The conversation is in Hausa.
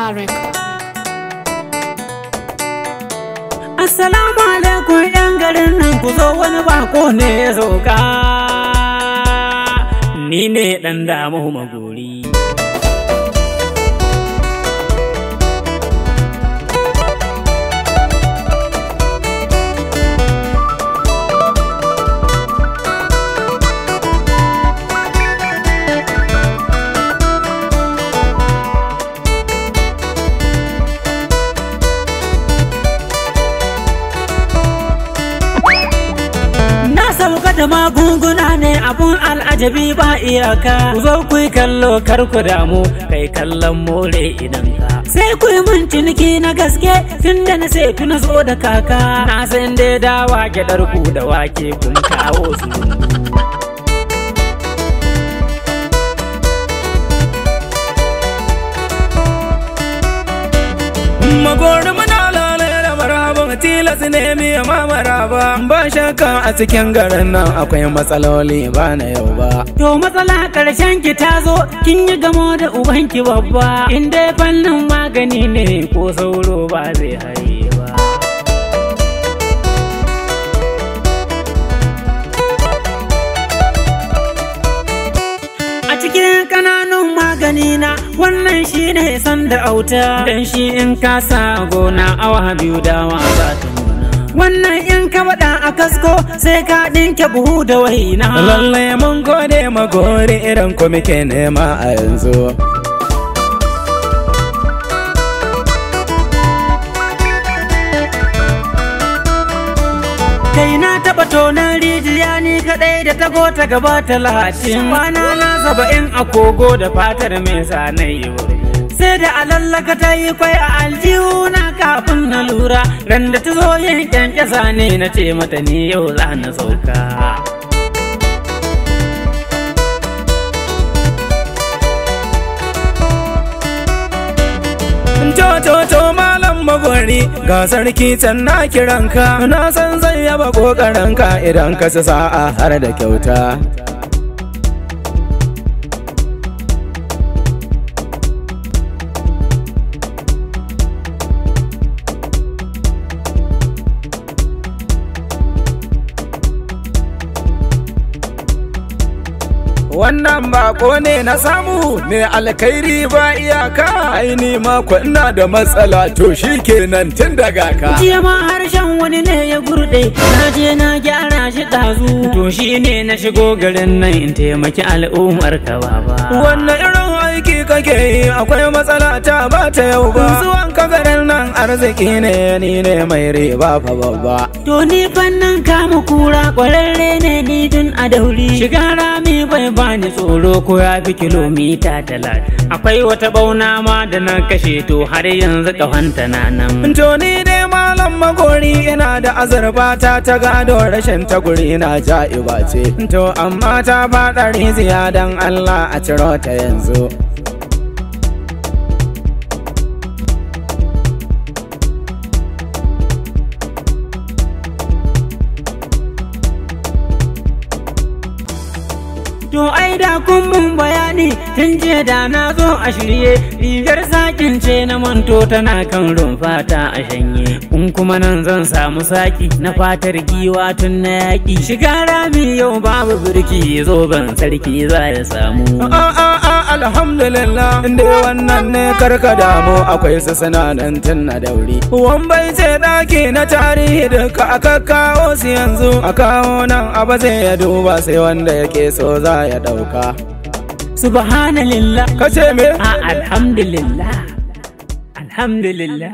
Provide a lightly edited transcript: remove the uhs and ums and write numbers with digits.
Mubarak. Assalamu alaikum yan garin nan ku zo wani bako ne ya sauka. Ni ne ɗan Damu Magori. Sauka da magunguna ne abun al'ajabi ba iyaka. Ku zo ku yi kallo kar ku damu, kai kallon more idan ka. Sai ku yi mun ciniki na gaske tunda na sai tuna zo da kaka. Na san dai dawa gyaɗar ku da wake kun kawo su. Magori muna lalata maraba tilas ne miya ma maraba. Ba shakka a cikin garin nan akwai matsaloli ba na yau ba. To matsala karshen ki ta zo kin yi gamo da ubanki babba. In dai fannin magani ne ko sauro ba zai haye ba. Cikin kananun magani na wannan shi ne sanda auta. Dan shi in ka sa gona awa biyu dawa za ta nuna. Wannan in ka bada a kasko sai ka ɗinke buhu da waina. Lalle mun gode Magori irin ku muke nema a yanzu. Kai na taɓa tonar rijiya ni kaɗai da tago ta gaba 30. Kwana na 70 a kogo da fatar mai sanai sai da alallaka ta yi kwai a aljihu na kafin na lura. Ran da ta zo yin kyankyasa ne na ce mata ni yau za na sauka. To malam Magori ga sarki can na kiranka. Na san zan yaba kokarinka idan ka sa sa'a har da kyauta. Wannan bako ne na samu mai alkhairi ba iyaka. Aini mako ina da matsala to shi kenan tun daga ka. Jiya ma harshen wani ne ya gurde, na je na gyara shi ɗazu. To shi ne na shigo garin nan in taimaki al'ummar ka baba. Wannan irin aiki kake yi akwai matsala ta ba ta yau ba. Zuwan ka garin nan arziki ne ni ne mai riba fa babba. To ni fannin kama kura kwararre ne ni tun a dauri. Shiga rami bai bani tsoro ko ya fi kilomita 30. Akwai wata bauna ma da na kashe to har yanzu ƙahonta na nan. To ni dai malam Magori ina da azurfa ta gado rashin ta guri na ja'iba ce. To amma ta faɗa riziya dan Allah a ciro ta yanzu. To ai da kun mun bayani tun jiya da na zo a shirye. Rigar sakin ce na manto tana kan rumfata a shanye. In kuma nan zan samu saki na fatar giwa tun na yaƙi. Shiga rami yau babu birki zoben sarki za ya samu. Alhamdulillah inda wannan ne karka damu akwai su sinanan tun na dauri. Wambai ce ɗaki na tarihi duka aka kawo su yanzu. A kawo nan abu zai ya duba sai wanda yake so za ya ɗauka. Subhanallah. Kace me? Alhamdulillah. Alhamdulillah.